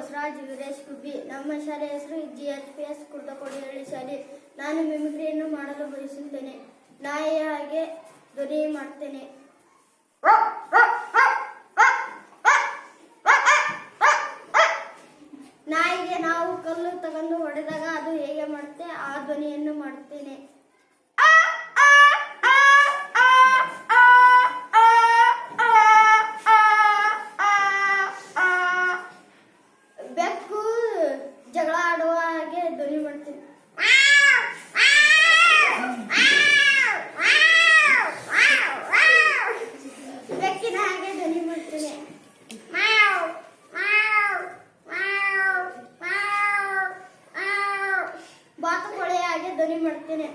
ಬಸವರಾಜ್ ವೀರೇಶ್ ಗುಬ್ಬಿ. ನಮ್ಮ ಶಾಲೆ ಹೆಸರು GHPS ಕುರ್ತಕೋಡಿಹಳ್ಳಿ ಶಾಲೆ. ನಾನು ಮಿಮಿಕ್ರಿಯನ್ನು ಮಾಡಲು ಬಯಸುತ್ತೇನೆ. ನಾಯಿಯ ಹಾಗೆ ಧ್ವನಿ ಮಾಡ್ತೇನೆ. ನಾಯಿಗೆ ನಾವು ಕಲ್ಲು ತಗೊಂಡು ಹೊಡೆದಾಗ ಅದು ಹೇಗೆ ಮಾಡುತ್ತೆ ಆ ಧ್ವನಿಯನ್ನು ಮಾಡುತ್ತೇನೆ. ಬೆಕ್ಕು ಜಗಳ ಆಡುವ ಹಾಗೆ ಧ್ವನಿ ಮಾಡ್ತೀನಿ. ಬೆಕ್ಕಿನ ಹಾಗೆ ಧ್ವನಿ ಮಾಡ್ತೀನಿ. ಬಾತುಕೋಳಿ ಹಾಗೆ ಧ್ವನಿ ಮಾಡ್ತೀನಿ.